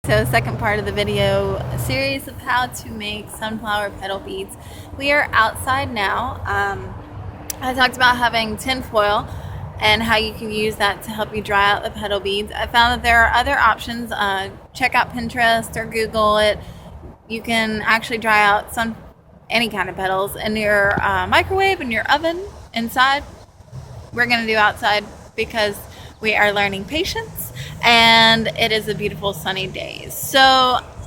So second part of the video, a series of how to make sunflower petal beads. We are outside now. I talked about having tin foil and how you can use that to help you dry out the petal beads. I found that there are other options. Check out Pinterest or Google it. You can actually dry out any kind of petals in your microwave, in your oven, inside. We're going to do outside because we are learning patience and it is a beautiful sunny day. So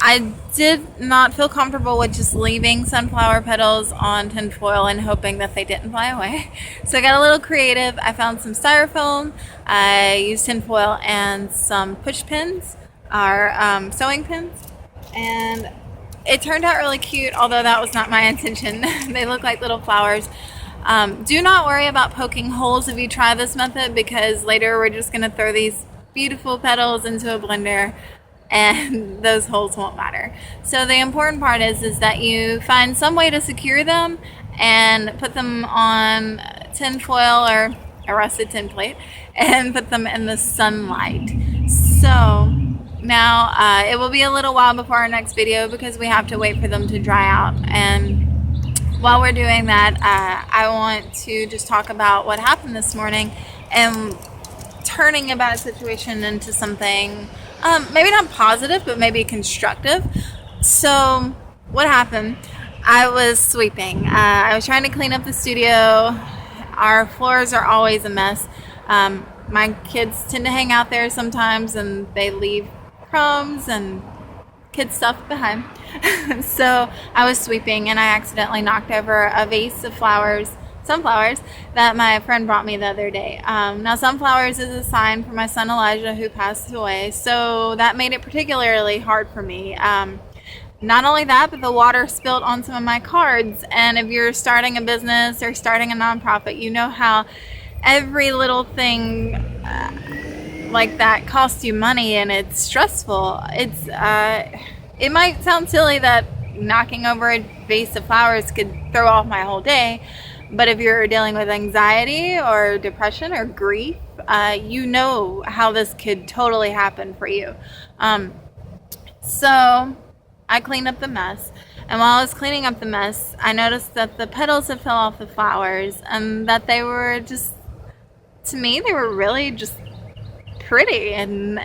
I did not feel comfortable with just leaving sunflower petals on tin foil and hoping that they didn't fly away. So I got a little creative. I found some styrofoam. I used tin foil and some push pins, our sewing pins, and it turned out really cute, although that was not my intention. They look like little flowers. Do not worry about poking holes if you try this method, because later we're just going to throw these beautiful petals into a blender and those holes won't matter. So the important part is that you find some way to secure them and put them on tin foil or a rusted tin plate and put them in the sunlight. So now it will be a little while before our next video because we have to wait for them to dry out. And while we're doing that, I want to just talk about what happened this morning and turning a bad situation into something maybe not positive, but maybe constructive. So what happened? I was sweeping. I was trying to clean up the studio. Our floors are always a mess. My kids tend to hang out there sometimes and they leave crumbs and kid stuff behind. So I was sweeping and I accidentally knocked over a vase of sunflowers that my friend brought me the other day. Now sunflowers is a sign for my son Elijah, who passed away, so that made it particularly hard for me. Not only that, but the water spilled on some of my cards, and if you're starting a business or starting a nonprofit, you know how every little thing like that costs you money and it's stressful. It might sound silly that knocking over a vase of flowers could throw off my whole day, but if you're dealing with anxiety or depression or grief, you know how this could totally happen for you. So I cleaned up the mess, and while I was cleaning up the mess, I noticed that the petals had fell off the flowers and that they were just, to me, they were really just pretty and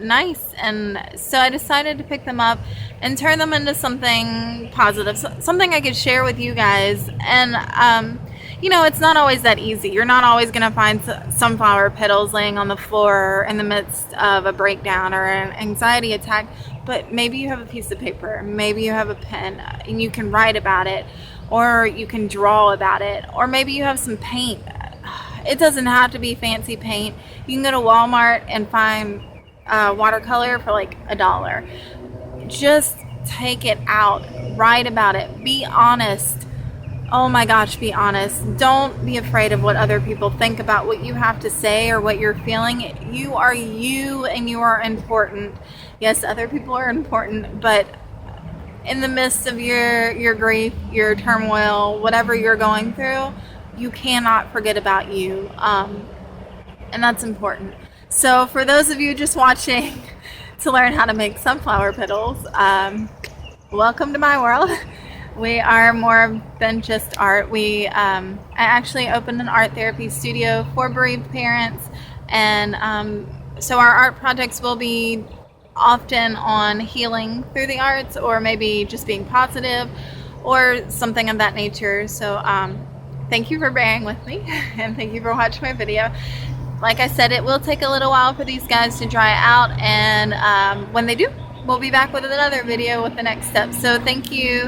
nice. And so I decided to pick them up and turn them into something positive, something I could share with you guys. And you know, it's not always that easy. You're not always going to find sunflower petals laying on the floor in the midst of a breakdown or an anxiety attack, but maybe you have a piece of paper, maybe you have a pen, and you can write about it, or you can draw about it, or maybe you have some paint. It doesn't have to be fancy paint. You can go to Walmart and find watercolor for like $1. Just take it out, write about it, be honest. Oh my gosh, be honest. Don't be afraid of what other people think about what you have to say or what you're feeling. You are you and you are important. Yes, other people are important, but in the midst of your grief, your turmoil, whatever you're going through, you cannot forget about you. And that's important. So for those of you just watching to learn how to make sunflower petals, welcome to my world. We are more than just art. I actually opened an art therapy studio for bereaved parents, and so our art projects will be often on healing through the arts, or maybe just being positive or something of that nature. So thank you for bearing with me and thank you for watching my video. Like I said, it will take a little while for these guys to dry out, and when they do, we'll be back with another video with the next step. So thank you.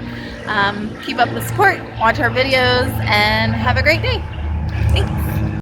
Keep up the support, watch our videos, and have a great day. Thanks.